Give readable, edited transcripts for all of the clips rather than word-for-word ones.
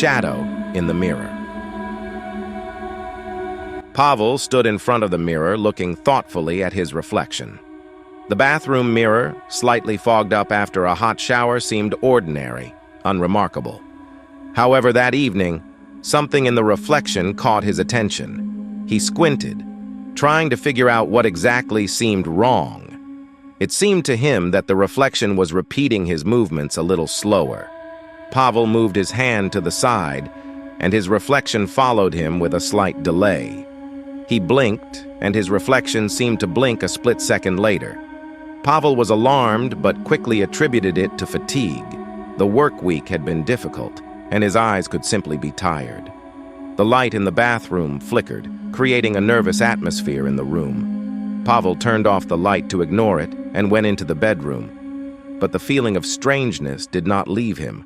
shadow in the mirror. Pavel stood in front of the mirror, looking thoughtfully at his reflection. The bathroom mirror, slightly fogged up after a hot shower, seemed ordinary, unremarkable. However, that evening, something in the reflection caught his attention. He squinted, trying to figure out what exactly seemed wrong. It seemed to him that the reflection was repeating his movements a little slower. Pavel moved his hand to the side, and his reflection followed him with a slight delay. He blinked, and his reflection seemed to blink a split second later. Pavel was alarmed, but quickly attributed it to fatigue. The work week had been difficult, and his eyes could simply be tired. The light in the bathroom flickered, creating a nervous atmosphere in the room. Pavel turned off the light to ignore it and went into the bedroom. But the feeling of strangeness did not leave him,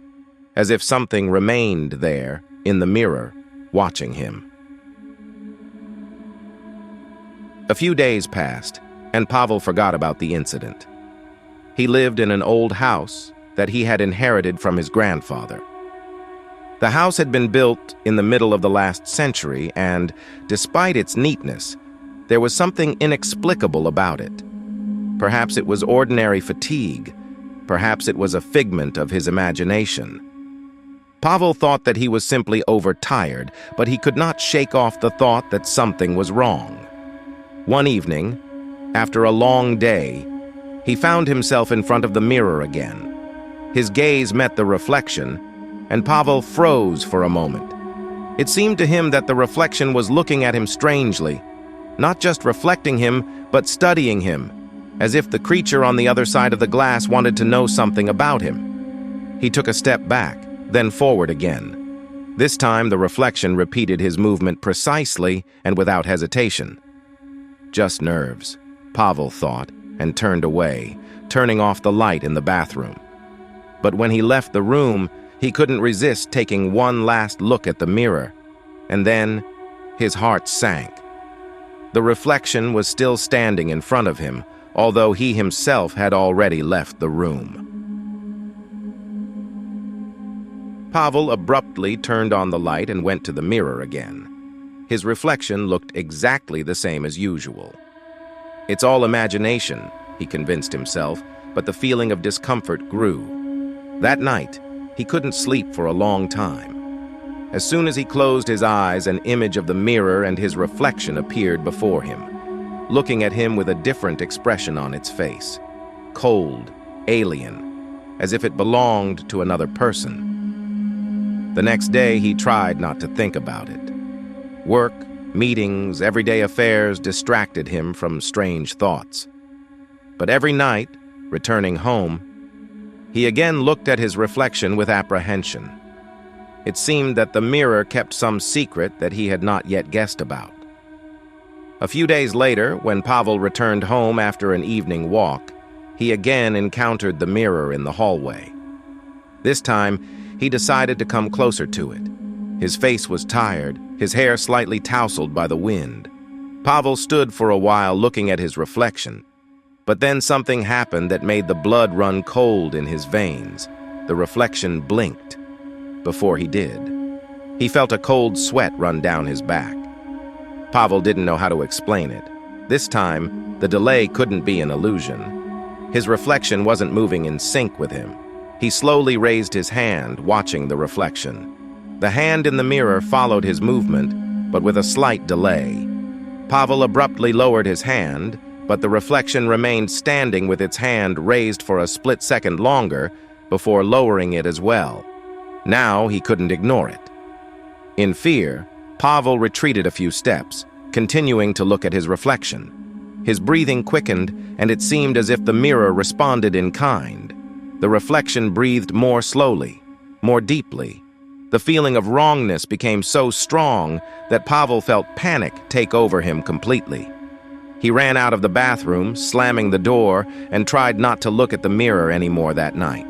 as if something remained there, in the mirror, watching him. A few days passed, and Pavel forgot about the incident. He lived in an old house that he had inherited from his grandfather. The house had been built in the middle of the last century, and, despite its neatness, there was something inexplicable about it. Perhaps it was ordinary fatigue. Perhaps it was a figment of his imagination. Pavel thought that he was simply overtired, but he could not shake off the thought that something was wrong. One evening, after a long day, he found himself in front of the mirror again. His gaze met the reflection, and Pavel froze for a moment. It seemed to him that the reflection was looking at him strangely, not just reflecting him, but studying him, as if the creature on the other side of the glass wanted to know something about him. He took a step back, then forward again. This time, the reflection repeated his movement precisely and without hesitation. Just nerves, Pavel thought, and turned away, turning off the light in the bathroom. But when he left the room, he couldn't resist taking one last look at the mirror, and then his heart sank. The reflection was still standing in front of him, although he himself had already left the room. Pavel abruptly turned on the light and went to the mirror again. His reflection looked exactly the same as usual. It's all imagination, he convinced himself, but the feeling of discomfort grew. That night, he couldn't sleep for a long time. As soon as he closed his eyes, an image of the mirror and his reflection appeared before him, looking at him with a different expression on its face. Cold, alien, as if it belonged to another person. The next day, he tried not to think about it. Work, meetings, everyday affairs distracted him from strange thoughts. But every night, returning home, he again looked at his reflection with apprehension. It seemed that the mirror kept some secret that he had not yet guessed about. A few days later, when Pavel returned home after an evening walk, he again encountered the mirror in the hallway. This time, he decided to come closer to it. His face was tired, his hair slightly tousled by the wind. Pavel stood for a while looking at his reflection, but then something happened that made the blood run cold in his veins. The reflection blinked. Before he did, he felt a cold sweat run down his back. Pavel didn't know how to explain it. This time, the delay couldn't be an illusion. His reflection wasn't moving in sync with him. He slowly raised his hand, watching the reflection. The hand in the mirror followed his movement, but with a slight delay. Pavel abruptly lowered his hand, but the reflection remained standing with its hand raised for a split second longer before lowering it as well. Now he couldn't ignore it. In fear, Pavel retreated a few steps, continuing to look at his reflection. His breathing quickened, and it seemed as if the mirror responded in kind. The reflection breathed more slowly, more deeply. The feeling of wrongness became so strong that Pavel felt panic take over him completely. He ran out of the bathroom, slamming the door, and tried not to look at the mirror anymore that night.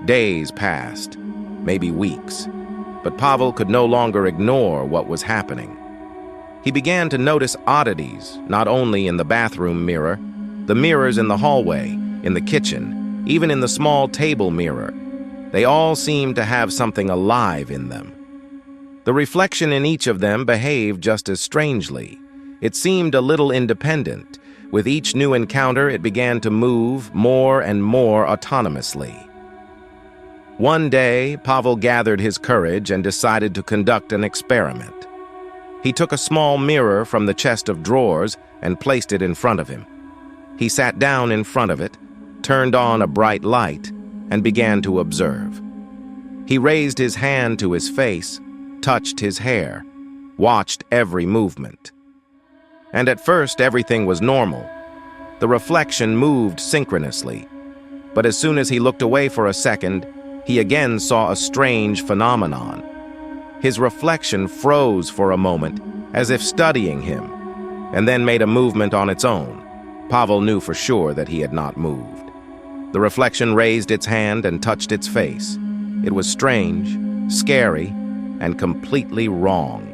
Days passed, maybe weeks, but Pavel could no longer ignore what was happening. He began to notice oddities, not only in the bathroom mirror, the mirrors in the hallway, in the kitchen, even in the small table mirror. They all seemed to have something alive in them. The reflection in each of them behaved just as strangely. It seemed a little independent. With each new encounter, it began to move more and more autonomously. One day, Pavel gathered his courage and decided to conduct an experiment. He took a small mirror from the chest of drawers and placed it in front of him. He sat down in front of it, turned on a bright light, and began to observe. He raised his hand to his face, touched his hair, watched every movement. And at first, everything was normal. The reflection moved synchronously. But as soon as he looked away for a second, he again saw a strange phenomenon. His reflection froze for a moment, as if studying him, and then made a movement on its own. Pavel knew for sure that he had not moved. The reflection raised its hand and touched its face. It was strange, scary, and completely wrong.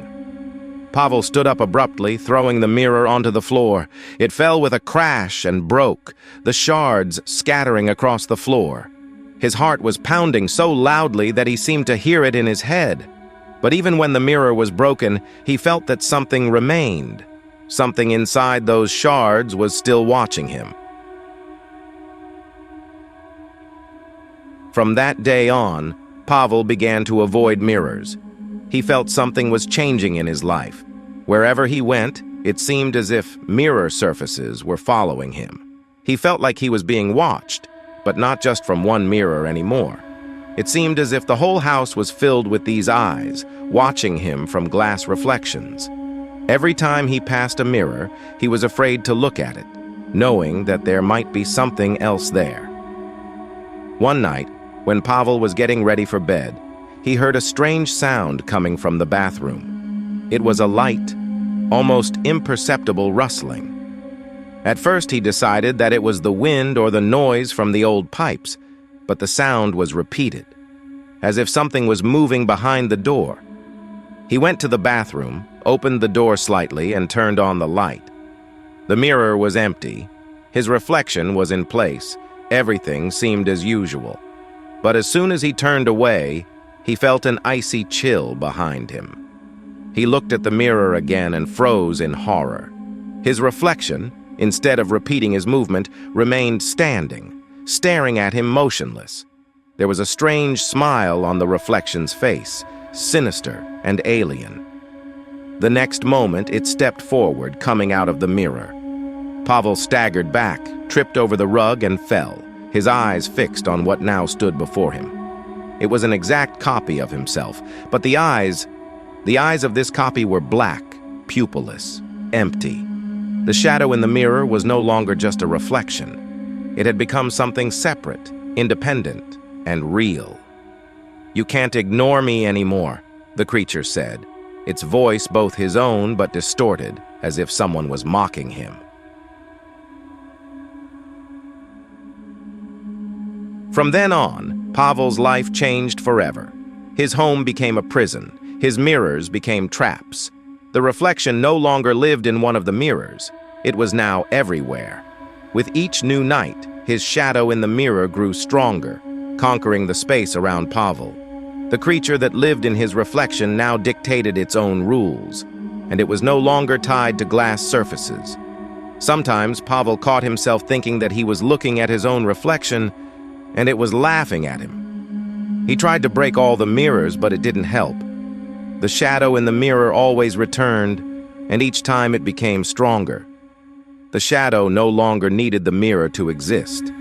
Pavel stood up abruptly, throwing the mirror onto the floor. It fell with a crash and broke, the shards scattering across the floor. His heart was pounding so loudly that he seemed to hear it in his head. But even when the mirror was broken, he felt that something remained. Something inside those shards was still watching him. From that day on, Pavel began to avoid mirrors. He felt something was changing in his life. Wherever he went, it seemed as if mirror surfaces were following him. He felt like he was being watched, but not just from one mirror anymore. It seemed as if the whole house was filled with these eyes, watching him from glass reflections. Every time he passed a mirror, he was afraid to look at it, knowing that there might be something else there. One night, when Pavel was getting ready for bed, he heard a strange sound coming from the bathroom. It was a light, almost imperceptible rustling. At first he decided that it was the wind or the noise from the old pipes, but the sound was repeated, as if something was moving behind the door. He went to the bathroom, opened the door slightly, and turned on the light. The mirror was empty. His reflection was in place. Everything seemed as usual. But as soon as he turned away, he felt an icy chill behind him. He looked at the mirror again and froze in horror. His reflection, instead of repeating his movement, remained standing, staring at him motionless. There was a strange smile on the reflection's face, sinister and alien. The next moment, it stepped forward, coming out of the mirror. Pavel staggered back, tripped over the rug, and fell, his eyes fixed on what now stood before him. It was an exact copy of himself, but the eyes of this copy were black, pupilless, empty. The shadow in the mirror was no longer just a reflection. It had become something separate, independent, and real. "You can't ignore me anymore," the creature said, its voice both his own but distorted, as if someone was mocking him. From then on, Pavel's life changed forever. His home became a prison. His mirrors became traps. The reflection no longer lived in one of the mirrors. It was now everywhere. With each new night, his shadow in the mirror grew stronger, conquering the space around Pavel. The creature that lived in his reflection now dictated its own rules, and it was no longer tied to glass surfaces. Sometimes Pavel caught himself thinking that he was looking at his own reflection, and it was laughing at him. He tried to break all the mirrors, but it didn't help. The shadow in the mirror always returned, and each time it became stronger. The shadow no longer needed the mirror to exist.